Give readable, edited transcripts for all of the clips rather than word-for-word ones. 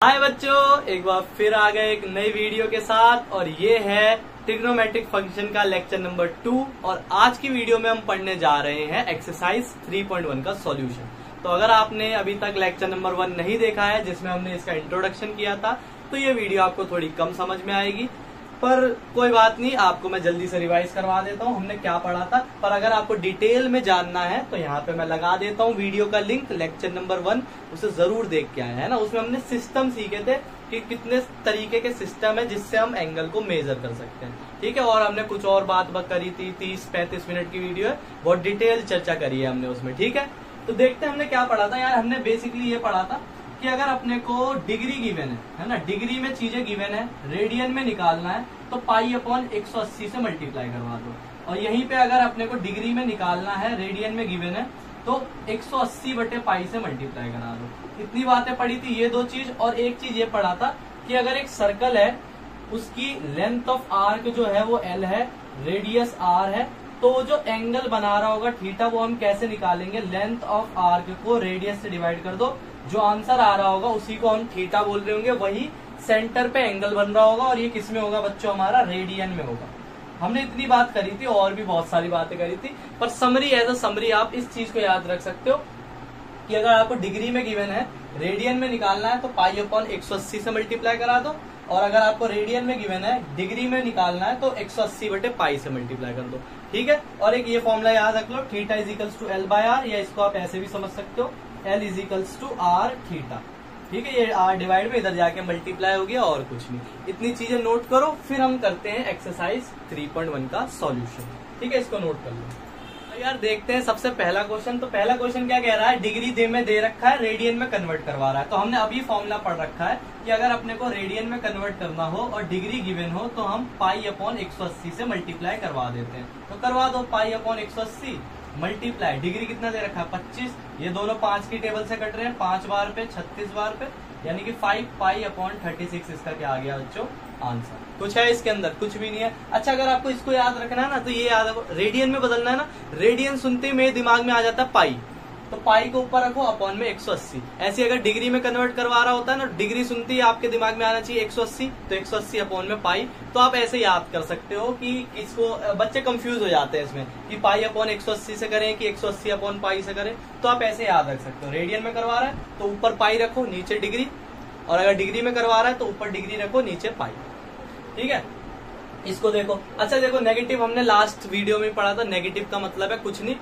हाय बच्चों, एक बार फिर आ गए एक नई वीडियो के साथ। और ये है ट्रिग्नोमेट्रिक फंक्शन का लेक्चर नंबर 2। और आज की वीडियो में हम पढ़ने जा रहे हैं एक्सरसाइज 3.1 का सॉल्यूशन। तो अगर आपने अभी तक लेक्चर नंबर 1 नहीं देखा है, जिसमें हमने इसका इंट्रोडक्शन किया था, तो ये वीडियो आपको थोड़ी कम समझ में आएगी। पर कोई बात नहीं, आपको मैं जल्दी से रिवाइज करवा देता हूँ हमने क्या पढ़ा था। पर अगर आपको डिटेल में जानना है तो यहाँ पे मैं लगा देता हूँ वीडियो का लिंक, लेक्चर नंबर 1, उसे जरूर देख के आए हैं ना। उसमें हमने सिस्टम सीखे थे कि कितने तरीके के सिस्टम है जिससे हम एंगल को मेजर कर सकते हैं, ठीक है। और हमने कुछ और बात करी थी, 30-35 मिनट की वीडियो है, बहुत डिटेल चर्चा करी है हमने उसमें, ठीक है। तो देखते हैं हमने क्या पढ़ा था यार। हमने बेसिकली ये पढ़ा था कि अगर अपने को डिग्री गिवन है ना, डिग्री में चीजें गिवन है, रेडियन में निकालना है तो पाई अपॉन 180 से मल्टीप्लाई करवा दो। और यहीं पे अगर अपने को डिग्री में निकालना है, रेडियन में गिवन है, तो 180 बटे पाई से मल्टीप्लाई करा दो। इतनी बातें पढ़ी थी, ये दो चीज। और एक चीज ये पढ़ा था कि अगर एक सर्कल है, उसकी लेंथ ऑफ आर्क जो है वो एल है, रेडियस आर है, तो वो जो एंगल बना रहा होगा थीटा, वो हम कैसे निकालेंगे? लेंथ ऑफ आर्क को रेडियस से डिवाइड कर दो, जो आंसर आ रहा होगा उसी को हम थीटा बोल रहे होंगे, वही सेंटर पे एंगल बन रहा होगा। और ये किस में होगा बच्चों? हमारा रेडियन में होगा। हमने इतनी बात करी थी, और भी बहुत सारी बातें करी थी, पर समरी एज अ समरी आप इस चीज को याद रख सकते हो कि अगर आपको डिग्री में गिवन है, रेडियन में निकालना है तो पाई अपॉन 180 से मल्टीप्लाई करा दो। और अगर आपको रेडियन में गिवन है, डिग्री में निकालना है तो 180 बटे पाई से मल्टीप्लाई कर दो, ठीक है। और एक ये फॉर्मूला याद रख लो, theta is equals to L by R, या इसको आप ऐसे भी समझ सकते हो, L is equals to R theta, ठीक है। ये आर डिवाइड में इधर जाके मल्टीप्लाई हो गया, और कुछ नहीं। इतनी चीजें नोट करो, फिर हम करते हैं एक्सरसाइज 3.1 का सॉल्यूशन, ठीक है। इसको नोट कर लो यार। देखते हैं सबसे पहला क्वेश्चन। तो पहला क्वेश्चन क्या कह रहा है? डिग्री में दे रखा है, रेडियन में कन्वर्ट करवा रहा है। तो हमने अभी फॉर्मूला पढ़ रखा है कि अगर अपने को रेडियन में कन्वर्ट करना हो और डिग्री गिवन हो तो हम पाई अपॉन 180 से मल्टीप्लाई करवा देते हैं। तो करवा दो, पाई अपॉन 180 मल्टीप्लाई, डिग्री कितना दे रखा है? 25। ये दोनों 5 की टेबल से कट रहे हैं, 5 बार पे 36 बार पे, यानी कि 5 पाई अपॉन 36 इसका क्या आ गया बच्चों? आंसर। कुछ है इसके अंदर? कुछ भी नहीं है। अच्छा, अगर आपको इसको याद रखना है ना, तो ये याद रखो, रेडियन में बदलना है ना, रेडियन सुनते ही मेरे दिमाग में आ जाता है पाई, तो पाई को ऊपर रखो, अपॉन में 180। ऐसे अगर डिग्री में कन्वर्ट करवा रहा होता है ना, डिग्री सुनते ही आपके दिमाग में आना चाहिए 180, तो 180 अपॉन में पाई। तो आप ऐसे याद कर सकते हो कि इसको, बच्चे कंफ्यूज हो जाते हैं इसमें कि पाई अपॉन 180 से करें कि 180 अपॉन पाई से करें, तो आप ऐसे याद रख सकते हो। रेडियन में करवा रहा है तो ऊपर पाई रखो, नीचे डिग्री, और अगर डिग्री में करवा रहा है तो ऊपर डिग्री रखो, नीचे पाई, ठीक है। इसको देखो। अच्छा देखो, नेगेटिव हमने लास्ट वीडियो में पढ़ा था। नेगेटिव का मतलब है कुछ नहीं,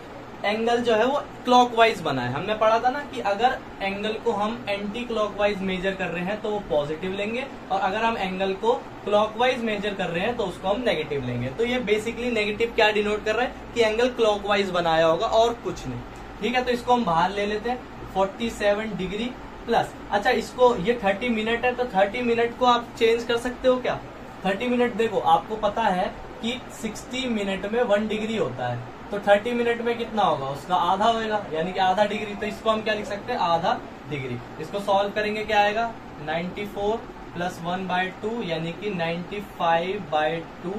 एंगल जो है वो क्लॉकवाइज बना है। हमने पढ़ा था ना कि अगर एंगल को हम एंटी क्लॉकवाइज मेजर कर रहे हैं तो वो पॉजिटिव लेंगे, और अगर हम एंगल को क्लॉकवाइज मेजर कर रहे हैं तो उसको हम नेगेटिव लेंगे। तो ये बेसिकली नेगेटिव क्या डिनोट कर रहा है कि एंगल क्लॉकवाइज बनाया होगा, और कुछ नहीं, ठीक है। तो इसको हम बाहर ले लेते हैं, 47 डिग्री प्लस। अच्छा, इसको, ये 30 मिनट है, तो 30 मिनट को आप चेंज कर सकते हो क्या? 30 मिनट देखो, आपको पता है कि 60 मिनट में 1 डिग्री होता है, तो 30 मिनट में कितना होगा? उसका आधा होगा, यानी कि आधा डिग्री। तो इसको हम क्या लिख सकते हैं? आधा डिग्री। इसको सॉल्व करेंगे, क्या आएगा? 94 प्लस 1/2, यानी कि 95/2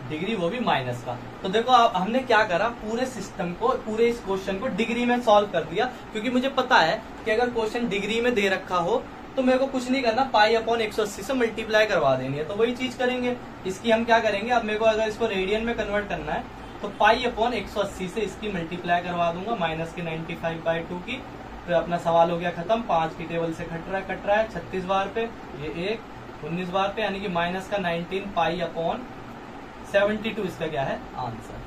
डिग्री, वो भी माइनस का। तो देखो हमने क्या करा, पूरे सिस्टम को, पूरे इस क्वेश्चन को डिग्री में सॉल्व कर दिया, क्योंकि मुझे पता है कि अगर क्वेश्चन डिग्री में दे रखा हो तो मेरे को कुछ नहीं करना, पाई अपॉन 180 से मल्टीप्लाई करवा देनी है। तो वही चीज करेंगे। इसकी हम क्या करेंगे, अब मेरे को अगर इसको रेडियन में कन्वर्ट करना है तो पाई अपॉन 180 से इसकी मल्टीप्लाई करवा दूंगा, माइनस के 95/2 की। तो अपना सवाल हो गया खत्म। 5 की टेबल से कट रहा है 36 बार पे, ये 1 19 बार पे, यानी कि माइनस का 19 पाई अपॉन 72 इसका क्या है? आंसर।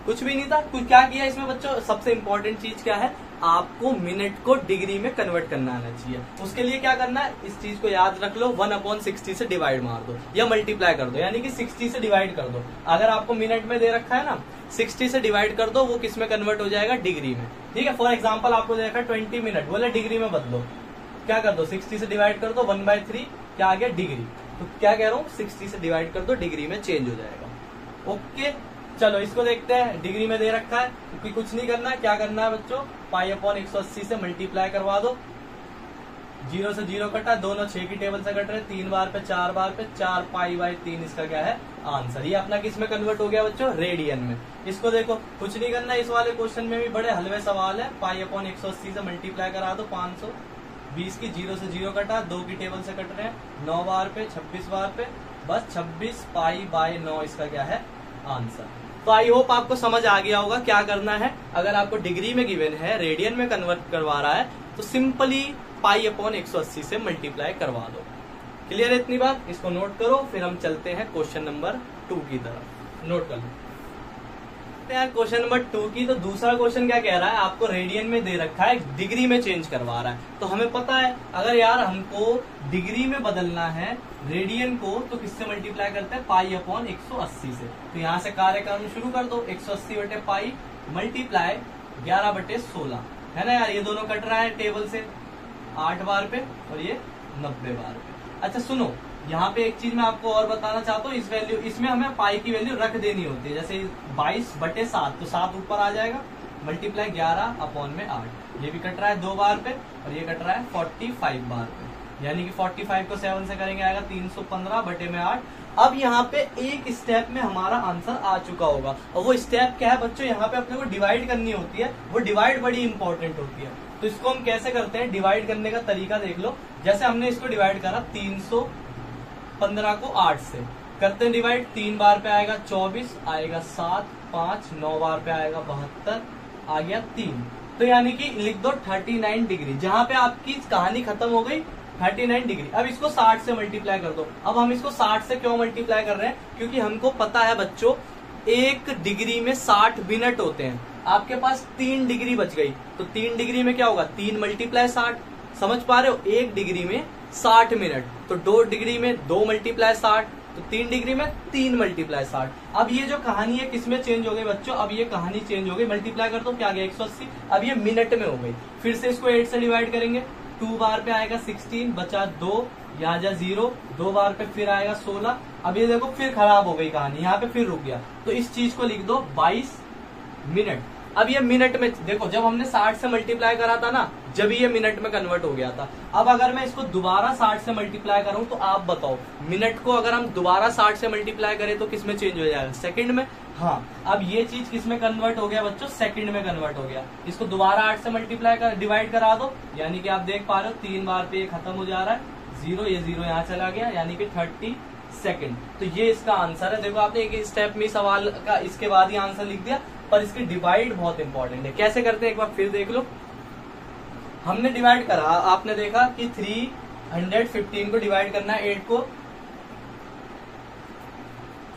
कुछ भी नहीं था। कुछ क्या किया इसमें बच्चों? सबसे इंपॉर्टेंट चीज क्या है, आपको मिनट को डिग्री में कन्वर्ट करना आना चाहिए। उसके लिए क्या करना है, इस चीज को याद रख लो, 1/60 से डिवाइड मार दो या मल्टीप्लाई कर दो, यानी कि 60 से डिवाइड कर दो। अगर आपको मिनट में दे रखा है ना, 60 से डिवाइड कर दो, वो किस में कन्वर्ट हो जाएगा? डिग्री में, ठीक है। फॉर एग्जाम्पल आपको दे रखा है 20 मिनट, बोले डिग्री में बदलो, क्या कर दो? 60 से डिवाइड कर दो, 1/3 क्या आ गया? डिग्री। तो क्या कह रहा हूँ, 60 से डिवाइड कर दो, डिग्री में चेंज हो जाएगा। ओके, चलो इसको देखते हैं। डिग्री में दे रखा है, क्योंकि कुछ नहीं करना है। क्या करना है बच्चों? पाई अपॉन 180 से मल्टीप्लाई करवा दो, 0 से 0 कटा, दोनों 6 की टेबल से कट रहे, 3 बार पे 4 बार पे, 4 पाई/3 इसका क्या है? आंसर। ये अपना किस में कन्वर्ट हो गया बच्चों? रेडियन में। इसको देखो, कुछ नहीं करना। इस वाले क्वेश्चन में भी बड़े हलवे सवाल है। पाई अपॉन 180 से मल्टीप्लाई करा दो, 500 20 की 0 से 0 कटा, 2 की टेबल से कट रहे हैं, 9 बार पे 26 बार पे, बस 26 पाई बाय 9 इसका क्या है आंसर। तो आई होप आपको समझ आ गया होगा क्या करना है। अगर आपको डिग्री में गिवन है, रेडियन में कन्वर्ट करवा रहा है, तो सिंपली पाई अपॉन 180 से मल्टीप्लाई करवा दो। क्लियर है इतनी बात? इसको नोट करो, फिर हम चलते हैं क्वेश्चन नंबर 2 की तरफ। नोट कर लो यार क्वेश्चन नंबर 2 की। तो दूसरा क्वेश्चन क्या कह रहा है, आपको रेडियन में दे रखा है, डिग्री में चेंज करवा रहा है। तो हमें पता है अगर यार हमको डिग्री में बदलना है रेडियन को, तो किससे मल्टीप्लाई करते हैं, पाई अपॉन 180 से। तो यहाँ से कार्य करना शुरू कर दो, 180 बटे पाई मल्टीप्लाई 11 बटे 16, है ना यार। ये दोनों कट रहा है टेबल से 8 बार पे और ये 90 बार पे। अच्छा सुनो, यहाँ पे एक चीज मैं आपको और बताना चाहता हूँ, इस वैल्यू, इसमें हमें पाई की वैल्यू रख देनी होती है। जैसे 22 बटे 7, तो 7 ऊपर आ जाएगा, मल्टीप्लाई 11 अपॉन में 8। ये भी कट रहा है 2 बार पे और ये कट रहा है 45 बार पे, यानी कि 45 को 7 से करेंगे आएगा 315 बटे में 8। अब यहाँ पे एक स्टेप में हमारा आंसर आ चुका होगा, और वो स्टेप क्या है बच्चों, यहाँ पे अपने को डिवाइड करनी होती है। वो डिवाइड बड़ी इंपॉर्टेंट होती है। तो इसको हम कैसे करते हैं, डिवाइड करने का तरीका देख लो। जैसे हमने इसको डिवाइड करा 315 को 8 से, करते हैं डिवाइड, 3 बार पे आएगा 24, आएगा 7, 5, 9 बार पे आएगा 72, आ गया 3। तो यानी कि लिख दो 39 डिग्री। जहां पे आपकी कहानी खत्म हो गई 39 डिग्री। अब इसको 60 से मल्टीप्लाई कर दो। अब हम इसको 60 से क्यों मल्टीप्लाई कर रहे हैं, क्योंकि हमको पता है बच्चों 1 डिग्री में 60 मिनट होते हैं। आपके पास 3 डिग्री बच गई, तो 3 डिग्री में क्या होगा, 3 मल्टीप्लाई 60। समझ पा रहे हो, 1 डिग्री में 60 मिनट, तो 2 डिग्री में 2 मल्टीप्लाई 60, तो 3 डिग्री में 3 मल्टीप्लाई 60। अब ये जो कहानी है किसमें चेंज हो गई बच्चों, अब ये कहानी चेंज हो गई, मल्टीप्लाई कर दो, क्या आ गया 180। अब ये मिनट में हो गई। फिर से इसको 8 से डिवाइड करेंगे, 2 बार पे आएगा 16, बचा 2, यहाँ जा 0, 2 बार पे फिर आएगा 16। अब ये देखो फिर खराब हो गई कहानी, यहाँ पे फिर रुक गया। तो इस चीज को लिख दो 22 मिनट। अब ये मिनट में देखो, जब हमने 60 से मल्टीप्लाई करा था ना, जब ये मिनट में कन्वर्ट हो गया था। अब अगर मैं इसको दोबारा 60 से मल्टीप्लाई करूं, तो आप बताओ मिनट को अगर हम दोबारा 60 से मल्टीप्लाई करें तो किसमें चेंज हो जाएगा, सेकंड में। हाँ, अब ये चीज किसमें कन्वर्ट हो गया बच्चों, सेकंड में कन्वर्ट हो गया। इसको दोबारा 8 से मल्टीप्लाई कर डिवाइड करा दो, यानी कि आप देख पा रहे हो 3 बार पे ये खत्म हो जा रहा है, 0, ये 0 यहाँ चला गया, यानी कि 30 सेकंड। तो ये इसका आंसर है। देखो आपने एक स्टेप में सवाल का इसके बाद ही आंसर लिख दिया, पर इसकी डिवाइड बहुत इंपॉर्टेंट है। कैसे करते हैं एक बार फिर देख लो। हमने डिवाइड करा, आपने देखा कि 315 को डिवाइड करना है 8 को,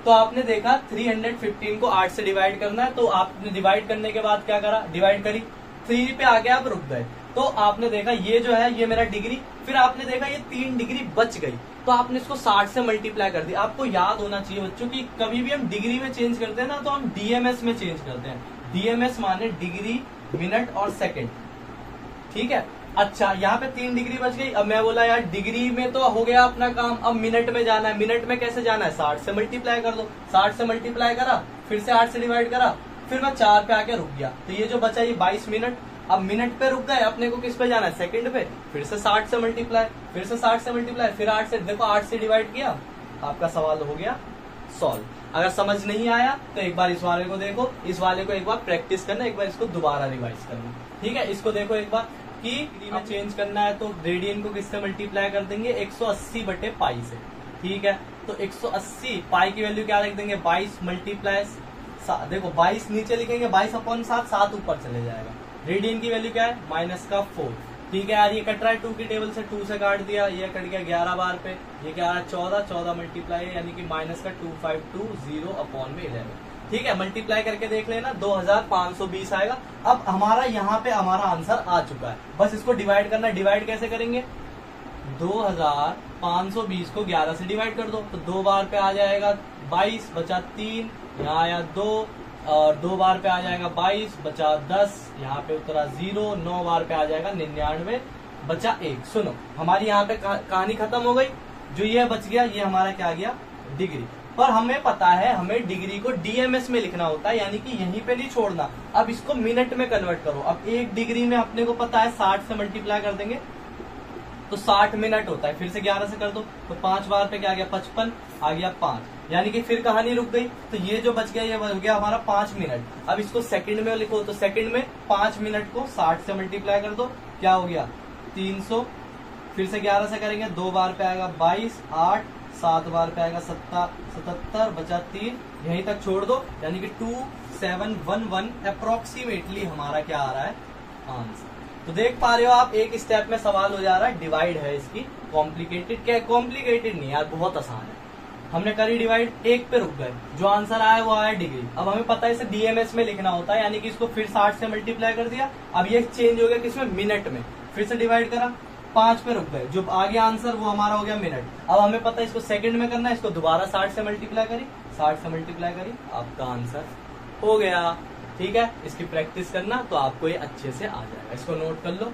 तो आपने देखा 315 को 8 से डिवाइड करना है। तो आपने डिवाइड करने के बाद क्या करा, डिवाइड करी, 3 पे आ गया, आप रुक गए। तो आपने देखा ये जो है ये मेरा डिग्री, फिर आपने देखा ये 3 डिग्री बच गई, तो आपने इसको 60 से मल्टीप्लाई कर दिया। आपको याद होना चाहिए बच्चों कि कभी भी हम डिग्री में चेंज करते हैं ना, तो हम डीएमएस में चेंज करते हैं। डीएमएस माने डिग्री, मिनट और सेकंड, ठीक है। अच्छा, यहाँ पे 3 डिग्री बच गई। अब मैं बोला यार डिग्री में तो हो गया अपना काम, अब मिनट में जाना है। मिनट में कैसे जाना है, 60 से मल्टीप्लाई कर दो। 60 से मल्टीप्लाई करा, फिर से 8 से डिवाइड करा, फिर मैं 4 पे आके रुक गया। तो ये जो बचा ये 22 मिनट। अब मिनट पे रुक गए, अपने को किस पे जाना है, सेकंड पे। फिर से 60 से मल्टीप्लाई, फिर से 60 से मल्टीप्लाई, फिर 8 से, देखो 8 से डिवाइड किया, आपका सवाल हो गया सॉल्व। अगर समझ नहीं आया तो एक बार इस वाले को देखो, इस वाले को एक बार प्रैक्टिस करना, एक बार इसको दोबारा रिवाइज करना, ठीक है। इसको देखो एक बार कि डिग्री में चेंज करना है तो रेडियन को किससे मल्टीप्लाई कर देंगे, 180 बटे पाई से, ठीक है। तो 180, पाई की वैल्यू क्या लिख देंगे, 22 मल्टीप्लाई, देखो 22 नीचे लिखेंगे, 22 अपॉन 7, 7 ऊपर चले जाएगा। रेडियन की वैल्यू क्या है, -4, ठीक है यार। ये कट रहा है 2 की टेबल से, 2 से काट दिया, ये कट गया 11 बार पे, ये क्या आ रहा है 14, 14 मल्टीप्लाई यानी कि -252 अपॉन में 11, ठीक है। मल्टीप्लाई करके देख लेना, 2520 आएगा। अब हमारा यहाँ पे हमारा आंसर आ चुका है, बस इसको डिवाइड करना। डिवाइड कैसे करेंगे, 2520 को 11 से डिवाइड कर दो, तो 2 बार पे आ जाएगा 22, बचा 3, यहाँ आया 2, और 2 बार पे आ जाएगा 22, बचा 10, यहाँ पे उतरा 0, 9 बार पे आ जाएगा 99, बचा 1। सुनो, हमारी यहाँ पे कहानी खत्म हो गई। जो ये बच गया ये हमारा क्या गया, डिग्री। पर हमें पता है हमें डिग्री को डीएमएस में लिखना होता है, यानी कि यहीं पे नहीं छोड़ना। अब इसको मिनट में कन्वर्ट करो। अब 1 डिग्री में अपने को पता है 60 से मल्टीप्लाई कर देंगे तो 60 मिनट होता है। फिर से 11 से कर दो तो 5 बार पे क्या आ गया, 55, आ गया 5, यानी कि फिर कहानी रुक गई। तो ये जो बच गया ये बच गया हमारा 5 मिनट। अब इसको सेकंड में लिखो, तो सेकंड में 5 मिनट को 60 से मल्टीप्लाई कर दो, क्या हो गया 300 फिर से 11 से करेंगे, 2 बार पे आएगा 22, 8, 7 बार पे आएगा 77, बचा 3, यहीं तक छोड़ दो, यानी कि 2711 अप्रोक्सीमेटली हमारा क्या आ रहा है आंसर। तो देख पा रहे हो आप, एक स्टेप में सवाल हो जा रहा है, डिवाइड है इसकी, कॉम्प्लिकेटेड क्या, कॉम्प्लिकेटेड नहीं यार, बहुत आसान है। हमने करी डिवाइड, 1 पे रुक गए, जो आंसर आया वो आया डिग्री। अब हमें पता है इसे डीएमएस में लिखना होता है, यानी कि इसको फिर 60 से मल्टीप्लाई कर दिया, अब ये चेंज हो गया किसमें, मिनट में, फिर से डिवाइड करा, 5 पे रुक गए, जो आगे आंसर वो हमारा हो गया मिनट। अब हमें पता है इसको सेकंड में करना है, इसको दोबारा 60 से मल्टीप्लाई करी, 60 से मल्टीप्लाई करी, आपका आंसर हो गया। ठीक है, इसकी प्रैक्टिस करना तो आपको ये अच्छे से आ जाएगा, इसको नोट कर लो।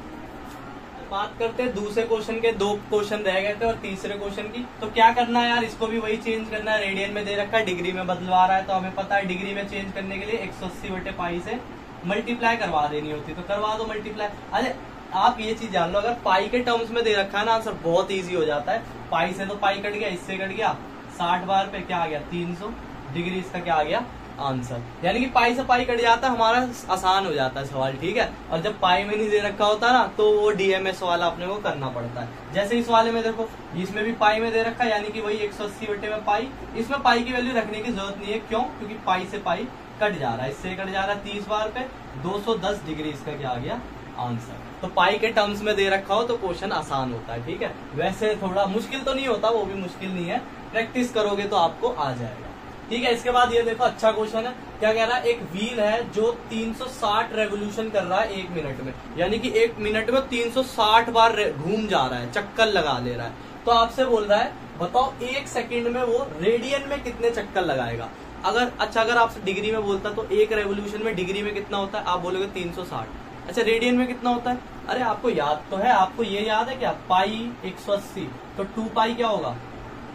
बात करते हैं दूसरे क्वेश्चन के, 2 क्वेश्चन रह गए थे और तीसरे क्वेश्चन की। तो क्या करना है यार, इसको भी वही चेंज करना है, रेडियन में दे रखा है, डिग्री में बदलवा रहा है, तो हमें पता है डिग्री में चेंज करने के लिए 180/पाई से मल्टीप्लाई करवा देनी होती, तो करवा दो मल्टीप्लाई। अरे आप ये चीज जान लो, अगर पाई के टर्म्स में दे रखा है ना, आंसर बहुत इजी हो जाता है। पाई से तो पाई कट गया, इससे कट गया, 60 बार पे क्या आ गया 300, डिग्री इसका क्या आ गया आंसर। यानी कि पाई से पाई कट जाता है, हमारा आसान हो जाता है सवाल। ठीक है, और जब पाई में नहीं दे रखा होता ना, तो वो डीएमएस वाला अपने को करना पड़ता है। जैसे इस वाले में देखो, इसमें भी पाई में दे रखा है, यानी कि वही 180/पाई, इसमें पाई की वैल्यू रखने की जरूरत नहीं है, क्यों, क्योंकि पाई से पाई कट जा रहा है, इससे कट जा रहा है 30 बार पे, 210 डिग्री इसका क्या आ गया आंसर। तो पाई के टर्म्स में दे रखा हो तो क्वेश्चन आसान होता है। ठीक है, वैसे थोड़ा मुश्किल तो नहीं होता, वो भी मुश्किल नहीं है, प्रैक्टिस करोगे तो आपको आ जाएगा। ठीक है, इसके बाद ये देखो, अच्छा क्वेश्चन है, क्या कह रहा है, एक व्हील है जो 360 रेवोल्यूशन कर रहा है 1 मिनट में, यानी कि 1 मिनट में 360 बार घूम जा रहा है, चक्कर लगा ले रहा है। तो आपसे बोल रहा है बताओ 1 सेकंड में वो रेडियन में कितने चक्कर लगाएगा। अगर आपसे डिग्री में बोलता तो 1 रेवोल्यूशन में डिग्री में कितना होता है, आप बोलोगे 360। अच्छा, रेडियन में कितना होता है, अरे आपको याद तो है, आपको ये याद है क्या, पाई 180, तो 2 पाई क्या होगा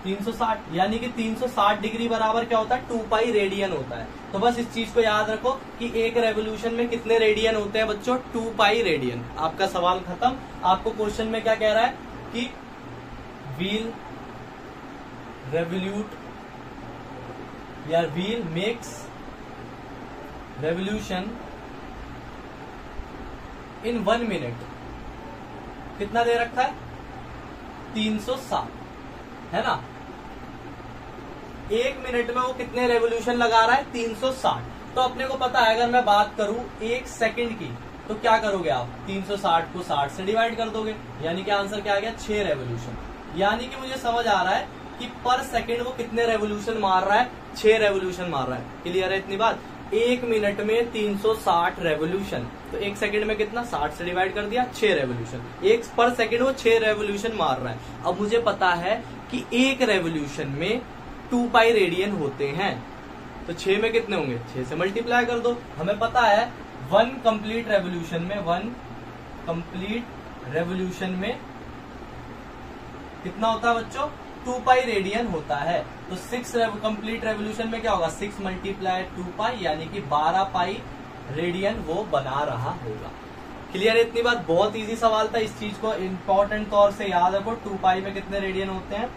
360, यानी कि 360 डिग्री बराबर क्या होता है 2 पाई रेडियन होता है। तो बस इस चीज को याद रखो कि 1 रेवोल्यूशन में कितने रेडियन होते हैं बच्चों, 2 पाई रेडियन। आपका सवाल खत्म। आपको क्वेश्चन में क्या कह रहा है कि व्हील रेवोल्यूट या wheel makes revolution in 1 minute, कितना दे रखा है 360, है ना। 1 मिनट में वो कितने रेवोल्यूशन लगा रहा है 360। तो अपने को पता है, अगर मैं बात करूं 1 सेकंड की, तो क्या करोगे आप, 360 को 60 से डिवाइड कर दोगे, यानी कि आंसर क्या आ गया 6 रेवोल्यूशन। यानी कि मुझे समझ आ रहा है कि पर सेकंड वो कितने रेवोल्यूशन मार रहा है, 6 रेवोल्यूशन मार रहा है। क्लियर है इतनी बात। 1 मिनट में 360 रेवोल्यूशन, तो 1 सेकंड में कितना, 60 से डिवाइड कर दिया, 6 रेवोल्यूशन। 1 पर सेकंड वो 6 रेवोल्यूशन मार रहा है। अब मुझे पता है कि 1 रेवोल्यूशन में 2 पाई रेडियन होते हैं, तो 6 में कितने होंगे, 6 से मल्टीप्लाई कर दो। हमें पता है 1 कंप्लीट रेवोल्यूशन में, 1 कंप्लीट रेवोल्यूशन में कितना होता है बच्चों, 2 पाई रेडियन होता है। तो 6 कंप्लीट रेवोल्यूशन में क्या होगा, 6 मल्टीप्लाई 2 पाई, यानी कि 12 पाई रेडियन वो बना रहा होगा। क्लियर है इतनी बात। बहुत इजी सवाल था, इस चीज को इंपॉर्टेंट तौर से याद रखो। 2 पाई में कितने रेडियन होते हैं,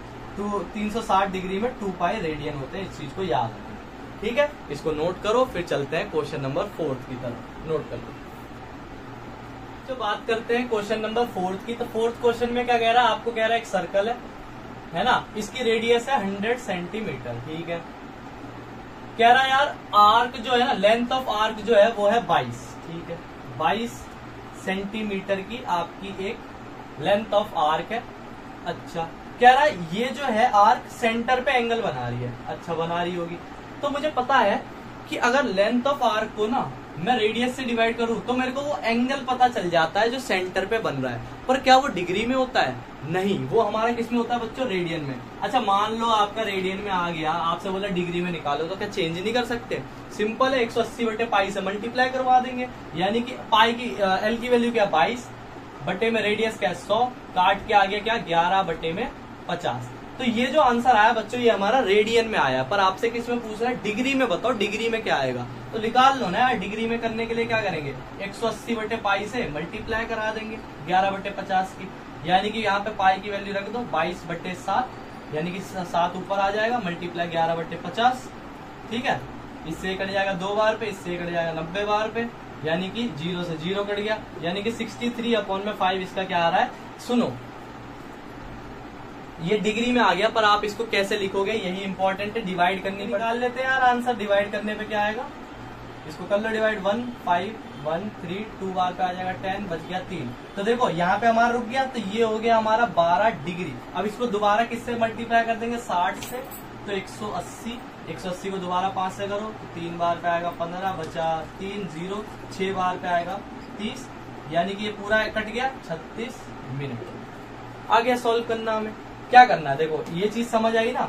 360 डिग्री में 2 पाई रेडियन होते हैं, इस चीज को याद रखो। ठीक है, इसको नोट करो, फिर चलते हैं क्वेश्चन नंबर 4 की तरफ। नोट कर लो। तो बात करते हैं क्वेश्चन नंबर 4 की। तो 4th क्वेश्चन में क्या कह रहा है, आपको कह रहा है एक सर्कल है ना, इसकी रेडियस है 100 सेंटीमीटर। ठीक है, कह रहा है यार आर्क जो है ना, लेंथ ऑफ आर्क जो है वो है 22। ठीक है, 22 सेंटीमीटर की आपकी एक लेंथ ऑफ आर्क है। अच्छा, कह रहा है ये जो है आर्क सेंटर पे एंगल बना रही है। अच्छा, बना रही होगी। तो मुझे पता है कि अगर लेंथ ऑफ आर्क को ना मैं रेडियस से डिवाइड करूं तो मेरे को वो एंगल पता चल जाता है जो सेंटर पे बन रहा है। पर क्या वो डिग्री में होता है, नहीं, वो हमारा किस में होता है बच्चों, रेडियन में। अच्छा, मान लो आपका रेडियन में आ गया, आपसे बोला डिग्री में निकालो, तो क्या चेंज नहीं कर सकते, सिंपल है, 180/पाई से मल्टीप्लाई करवा देंगे। यानी कि पाई की एल की वैल्यू क्या 22 बटे में रेडियस क्या 100, काट के आ गया क्या 11/50। तो ये जो आंसर आया बच्चों, ये हमारा रेडियन में आया। पर आपसे किस में पूछ रहा है, डिग्री में बताओ, डिग्री में क्या आएगा। तो निकाल लो ना यार, डिग्री में करने के लिए क्या करेंगे, 180/पाई से मल्टीप्लाई करा देंगे 11/50 की। यानी कि यहाँ पे पाई की वैल्यू रख दो 22/7, यानी कि 7 ऊपर आ जाएगा, मल्टीप्लाई 11/50। ठीक है, इससे कट जाएगा 2 बार पे, इससे कट जाएगा 90 बार पे, यानी कि 0 से 0 कट गया, यानी कि 63/5 इसका क्या आ रहा है। सुनो, ये डिग्री में आ गया, पर आप इसको कैसे लिखोगे यही इंपॉर्टेंट है। डिवाइड करने निकाल लेते हैं यार आंसर। डिवाइड करने पे क्या आएगा, इसको कर लो डिवाइड, 1 5 1 3 2 बार पे आ जाएगा 10, बच गया 3। तो देखो यहाँ पे हमारा रुक गया, तो ये हो गया हमारा 12 डिग्री। अब इसको दोबारा किससे मल्टीप्लाई कर देंगे, 60 से, तो 180। 180 को दोबारा 5 से करो तो 3 बार पे आएगा 15, बचा 3 0, 6 बार पे आएगा 30, यानी कि ये पूरा कट गया 36 मिनट। आगे सॉल्व करना हमें क्या करना है, देखो ये चीज समझ आई ना।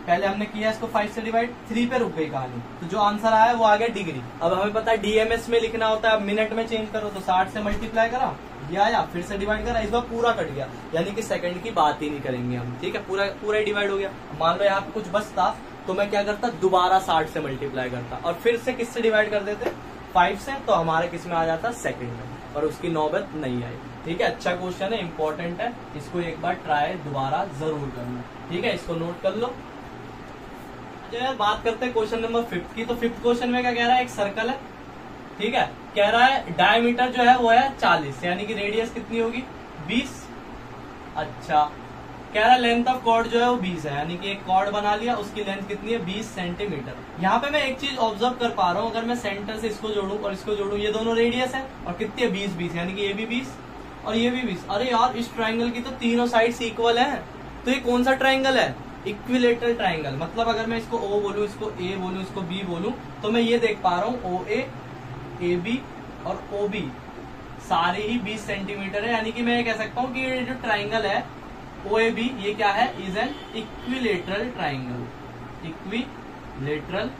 पहले हमने किया इसको 5 से डिवाइड, 3 पे रुक गई कहानी, तो जो आंसर आया वो आ गया डिग्री। अब हमें पता है डीएमएस में लिखना होता है, अब मिनट में चेंज करो, तो 60 से मल्टीप्लाई करा, ये आया, फिर से डिवाइड करा, इस बार पूरा कट गया, यानी कि सेकंड की बात ही नहीं करेंगे हम, ठीक है, पूरा डिवाइड हो गया। मान लो यहाँ पे कुछ बचता तो मैं क्या करता, दोबारा 60 से मल्टीप्लाई करता और फिर से किससे डिवाइड कर देते, 5 से, तो हमारे किस में आ जाता, सेकंड में, और उसकी नौबत नहीं आई। ठीक है, अच्छा क्वेश्चन है, इंपॉर्टेंट है, इसको एक बार ट्राई दोबारा जरूर करना। ठीक है, इसको नोट कर लो। यार बात करते हैं क्वेश्चन नंबर 5 की। तो 5th क्वेश्चन में क्या कह रहा है, एक सर्कल है, ठीक है, कह रहा है डायमीटर जो है वो है 40, यानी कि रेडियस कितनी होगी, 20। अच्छा, कह रहा है लेंथ ऑफ कॉर्ड जो है वो 20 है, यानी कि एक कॉर्ड बना लिया, उसकी लेंथ कितनी है, 20 सेंटीमीटर। यहाँ पे मैं एक चीज ऑब्जर्व कर पा रहा हूँ, अगर मैं सेंटर से इसको जोड़ू और इसको जोड़ू, ये दोनों रेडियस है और कितनी है, 20 यानी कि ये भी 20 और ये भी 20। अरे यार इस ट्राइंगल की तो तीनों साइड्स इक्वल है, तो ये कौन सा ट्राइंगल है, इक्विलेटरल ट्राइंगल। मतलब अगर मैं इसको O बोलूं, इसको A बोलूं, इसको B बोलूं, तो मैं ये देख पा रहा हूँ OA, AB और OB सारे ही 20 सेंटीमीटर है, यानी कि मैं ये कह सकता हूँ कि ये जो ट्राइंगल है OAB, ये क्या है, is an equilateral triangle. Equilateral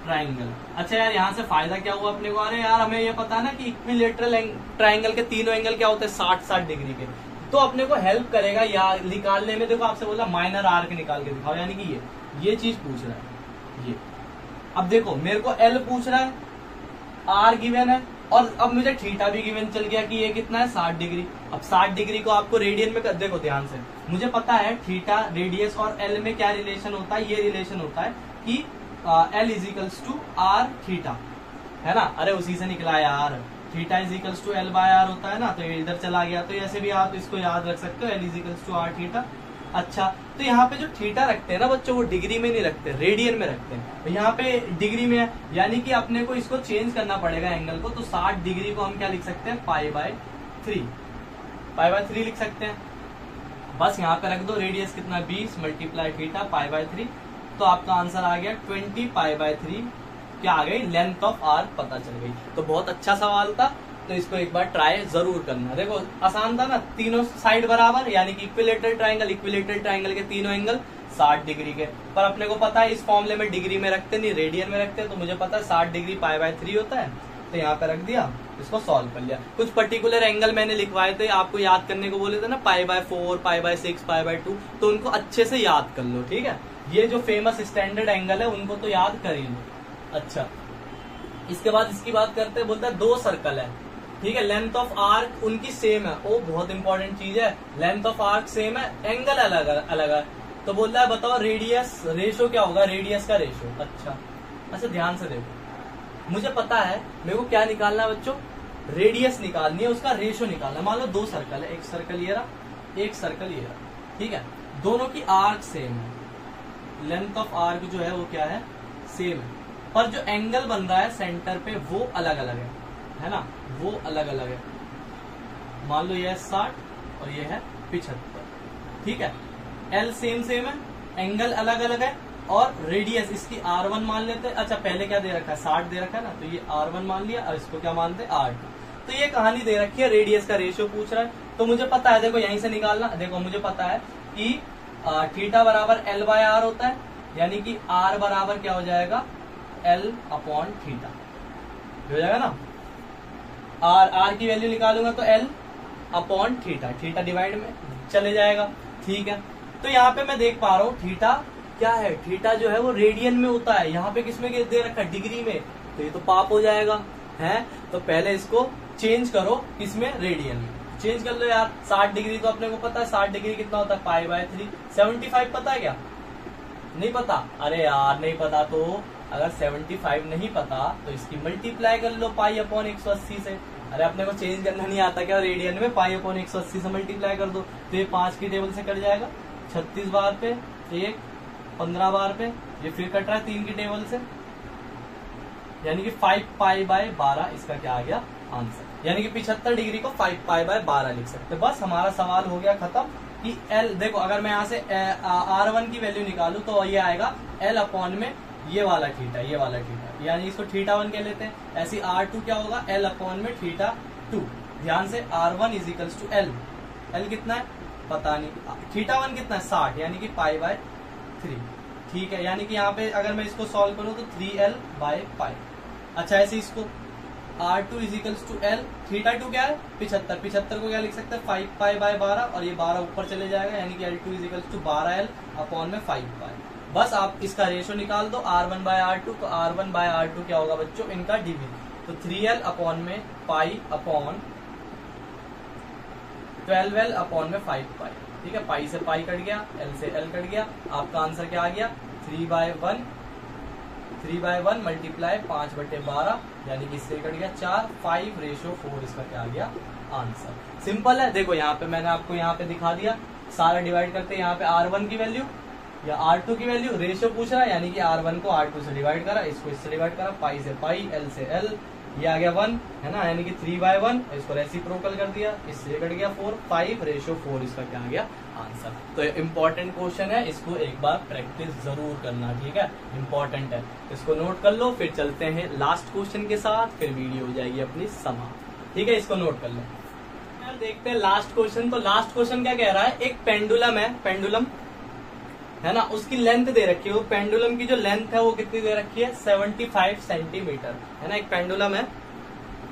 triangle. अच्छा यार यहाँ से फायदा क्या हुआ अपने को, अरे यार हमें ये पता है ना कि इक्विलेटरल ट्राइंगल के तीनों एंगल क्या होते हैं, 60-60 डिग्री के, तो अपने को हेल्प करेगा या निकालने में। देखो आपसे बोला माइनर आर्क निकाल के दिखाओ, यानी कि ये चीज पूछ रहा है ये। अब देखो मेरे को L पूछ रहा है, R गिवन है, और अब मुझे थीटा भी गिवन चल गया कि ये कितना है, 60 डिग्री। अब 60 डिग्री को आपको रेडियन में कर, देखो ध्यान से, मुझे पता है थीटा, रेडियस और L में क्या रिलेशन होता है, ये रिलेशन होता है कि L is equals to R theta, है ना। अरे उसी से निकला यार, theta is equals to L by R होता है ना, तो ये इधर चला गया, तो ऐसे भी आप इसको याद रख सकते हो, L is equals to R theta. अच्छा, तो यहाँ पे जो थीटा रखते हैं ना बच्चों, वो डिग्री में नहीं रखते, रेडियन में रखते हैं। तो यहाँ पे डिग्री में है, यानी कि अपने को इसको चेंज करना पड़ेगा एंगल को, तो 60 डिग्री को हम क्या लिख सकते हैं, π/3, π/3 लिख सकते हैं। बस यहाँ पे रख दो, रेडियस कितना, 20 मल्टीप्लाई थीटा π/3, तो आपका आंसर आ गया 20 π/3। क्या आ गई, लेंथ ऑफ आर्क पता चल गई। तो बहुत अच्छा सवाल था, तो इसको एक बार ट्राई जरूर करना। देखो आसान था ना, तीनों साइड बराबर, यानी कि इक्विलेटरल ट्राइंगल के तीनों एंगल 60 डिग्री के, पर अपने को पता है इस फॉर्मूले में डिग्री में रखते नहीं, रेडियन में रखते हैं, तो मुझे पता है 60 डिग्री π/3 होता है, तो यहाँ पे रख दिया, इसको सॉल्व कर लिया। कुछ पर्टिकुलर एंगल मैंने लिखवाए थे, आपको याद करने को बोले थे ना, π/4, π/6, π/2, तो उनको अच्छे से याद कर लो। ठीक है, ये जो फेमस स्टैंडर्ड एंगल है उनको तो याद कर ही लो। अच्छा, इसके बाद इसकी बात करते हैं, बोलता है 2 सर्कल है, ठीक है, लेंथ ऑफ आर्क उनकी सेम है, ओ बहुत इंपॉर्टेंट चीज है, लेंथ ऑफ आर्क सेम है, एंगल अलग अलग है, तो बोलता है बताओ रेडियस रेशो क्या होगा, रेडियस का रेशो। अच्छा ध्यान से देखो, मुझे पता है मेरे को क्या निकालना है बच्चों, रेडियस निकालनी है, उसका रेशो निकालना है। मान लो 2 सर्कल है, एक सर्कल ये रहा, एक सर्कल ये रहा, ठीक है, दोनों की आर्क सेम है, लेंथ ऑफ आर्क जो है वो क्या है, सेम है, पर जो एंगल बन रहा है सेंटर पे वो अलग अलग है ना, वो अलग अलग है। मान लो ये है 60 और ये है 75, ठीक है, L सेम है, एंगल अलग अलग है, और रेडियस इसकी R1 मान लेते हैं। अच्छा पहले क्या दे रखा है, 60 दे रखा है ना, तो ये R1 मान लिया, और इसको क्या मानते हैं, R2। तो ये कहानी दे रखी है, रेडियस का रेशियो पूछ रहा है, तो मुझे पता है, देखो यहीं से निकालना, देखो मुझे पता है कि थीटा बराबर L/R होता है, यानी कि R बराबर क्या हो जाएगा, L/थीटा हो जाएगा ना, R की वैल्यू निकालूंगा तो L/थीटा, थीटा डिवाइड में चले जाएगा। ठीक है, तो यहाँ पे मैं देख पा रहा हूँ थीटा क्या है, थीटा जो है वो रेडियन में होता है, यहाँ पे किसमें दे रखा है, डिग्री में, तो ये तो पाप हो जाएगा है। तो पहले इसको चेंज करो, किसमें, रेडियन में चेंज कर लो यार। 60 डिग्री तो अपने को पता है, 60 डिग्री कितना होता है, π/3। 75 पता है क्या, नहीं पता, अरे यार नहीं पता, तो अगर 75 नहीं पता तो इसकी मल्टीप्लाई कर लो π/180 से। अरे अपने को चेंज करना नहीं आता क्या, रेडियन में π/180 से मल्टीप्लाई कर दो, तो ये 5 की टेबल से कट जाएगा, 36 बार पे, एक 15 बार पे, ये फिर कट रहा है 3 की टेबल से, यानी कि 5 पाई बाय 12 इसका क्या आ गया आंसर। यानी कि 75 डिग्री को 5 पाई बाय 12 लिख सकते। बस हमारा सवाल हो गया खत्म कि एल देखो, अगर मैं यहाँ से R1 की वैल्यू निकालू तो ये आएगा L अपॉन में ये वाला थीटा, ये वाला थीटा, यानी इसको θ1 कह लेते हैं। ऐसी R2 क्या होगा, L अपॉन में θ2। ध्यान से R1 is equals to L, L कितना है पता नहीं, θ1 कितना है 60, यानी कि पाई बाय 3। ठीक है, यानी कि यहाँ पे अगर मैं इसको सॉल्व करूँ तो 3L बाय पाई। अच्छा, ऐसे इसको R2 is equals to L, θ2 क्या है 75, 75 को क्या लिख सकते हैं 5 पाई बाय 12, और ये 12 ऊपर चले जाएगा, यानी कि L2 is equals to 12L upon में 5 पाई। बस आप इसका रेशो निकाल दो R1 बाय R2, तो R1 बाय R2 क्या होगा बच्चों, इनका डिवी, तो 3L अपॉन में पाई अपॉन 12L अपॉन में 5 पाई। ठीक है, पाई से पाई कट गया, L से L कट गया, आपका आंसर क्या आ गया 3/1 मल्टीप्लाई 5/12, यानी कि इससे कट गया 4, 5/4 इसका क्या आ गया आंसर। सिंपल है, देखो यहाँ पे मैंने आपको यहाँ पे दिखा दिया, सारा डिवाइड करते हैं, यहाँ पे R1 की वैल्यू या R2 की वैल्यू, रेशियो पूछ रहा है, यानी कि R1 को R2 से डिवाइड करा, इसको इससे डिवाइड करा, पाई से पाई, L से L, ये आ गया 1 है ना, यानी कि 3/1, इसको रेसिप्रोकल कर दिया, इससे कट गया 4, 5/4 इसका क्या आ गया आंसर। तो इंपॉर्टेंट क्वेश्चन है, इसको एक बार प्रैक्टिस जरूर करना। ठीक है, इंपॉर्टेंट है, इसको नोट कर लो। फिर चलते हैं लास्ट क्वेश्चन के साथ, फिर वीडियो हो जाएगी अपनी समाप्त। ठीक है, इसको नोट कर लो। देखते हैं लास्ट क्वेश्चन। तो लास्ट क्वेश्चन क्या कह रहा है, एक पेंडुलम है, पेंडुलम है ना, उसकी लेंथ दे रखी है, वो पेंडुलम की जो लेंथ है वो कितनी दे रखी है 75 सेंटीमीटर है ना, एक पेंडुलम है,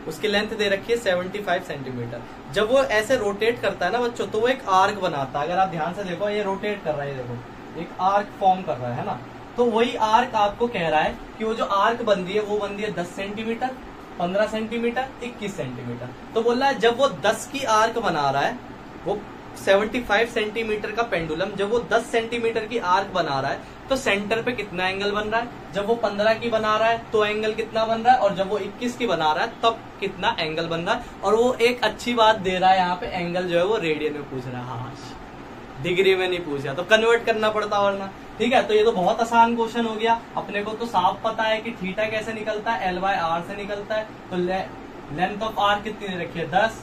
उसकी लेंथ दे रखी है 75 सेंटीमीटर। जब वो ऐसे रोटेट करता है ना बच्चों, तो वो एक आर्क बनाता है। अगर आप ध्यान से देखो, ये रोटेट कर रहा है, देखो एक आर्क फॉर्म कर रहा है ना, तो वही आर्क आपको कह रहा है कि वो जो आर्क बन रही है वो बन रही है 10 सेंटीमीटर, 15 सेंटीमीटर, 21 सेंटीमीटर। तो बोल रहा है जब वो 10 की आर्क बना रहा है, वो 75 सेंटीमीटर का पेंडुलम जब वो 10 सेंटीमीटर की आर्क बना रहा है, तो सेंटर पे कितना एंगल बन रहा है। जब वो 15 की बना रहा है तो एंगल कितना बन रहा है, और जब वो 21 की बना रहा है तब कितना एंगल बन रहा है। और वो एक अच्छी बात दे रहा है यहाँ पे, एंगल जो है वो रेडियन में पूछ रहा है, हाँ डिग्री में नहीं पूछा, तो कन्वर्ट करना पड़ता वरना। ठीक है, तो ये तो बहुत आसान क्वेश्चन हो गया। अपने को तो साफ पता है कि थीटा कैसे निकलता है, L/R से निकलता है। तो लेंथ ऑफ आर्क कितनी दे रखी है 10,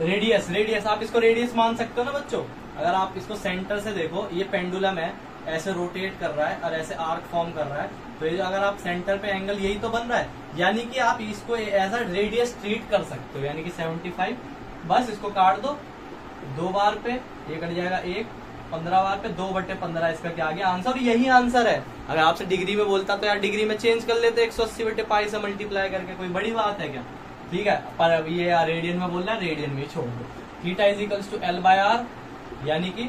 रेडियस आप इसको रेडियस मान सकते हो ना बच्चों। अगर आप इसको सेंटर से देखो, ये पेंडुलम है, ऐसे रोटेट कर रहा है और ऐसे आर्क फॉर्म कर रहा है, तो ये अगर आप सेंटर पे एंगल यही तो बन रहा है, यानी कि आप इसको एज अ रेडियस ट्रीट कर सकते हो, यानी कि 75। बस इसको काट दो 2 बार पे, ये कट जाएगा 1, 15 बार पे 2/15 इसका क्या आ गया आंसर। और यही आंसर है। अगर आपसे डिग्री में बोलता तो यार डिग्री में चेंज कर लेते, 180/पाई से मल्टीप्लाई करके, कोई बड़ी बात है क्या। ठीक है, पर अब ये रेडियन में बोल रहा है, रेडियन में छोड़ दो। Theta is equals to L/R, यानी कि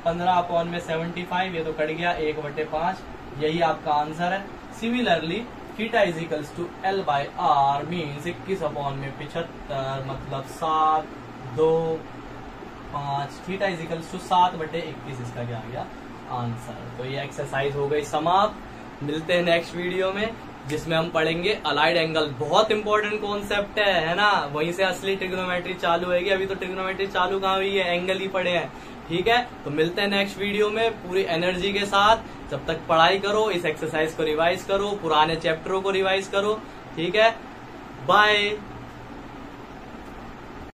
15/75, ये तो कट गया 1/5, यही आपका आंसर है। Similarly theta is equals to L/R means 21/75, मतलब 7, 2, 5, थीटा इज इक्वल्स टू 7/21 इसका क्या आ गया आंसर। तो ये एक्सरसाइज हो गई समाप्त। मिलते हैं नेक्स्ट वीडियो में, जिसमें हम पढ़ेंगे अलाइड एंगल। बहुत इंपॉर्टेंट कॉन्सेप्ट है ना, वहीं से असली ट्रिग्नोमेट्री चालू होगी। अभी तो ट्रिग्नोमेट्री चालू कहाँ हुई है, एंगल ही पढ़े हैं। ठीक है, तो मिलते हैं नेक्स्ट वीडियो में पूरी एनर्जी के साथ। जब तक पढ़ाई करो, इस एक्सरसाइज को रिवाइज करो, पुराने चैप्टरों को रिवाइज करो। ठीक है, बाय।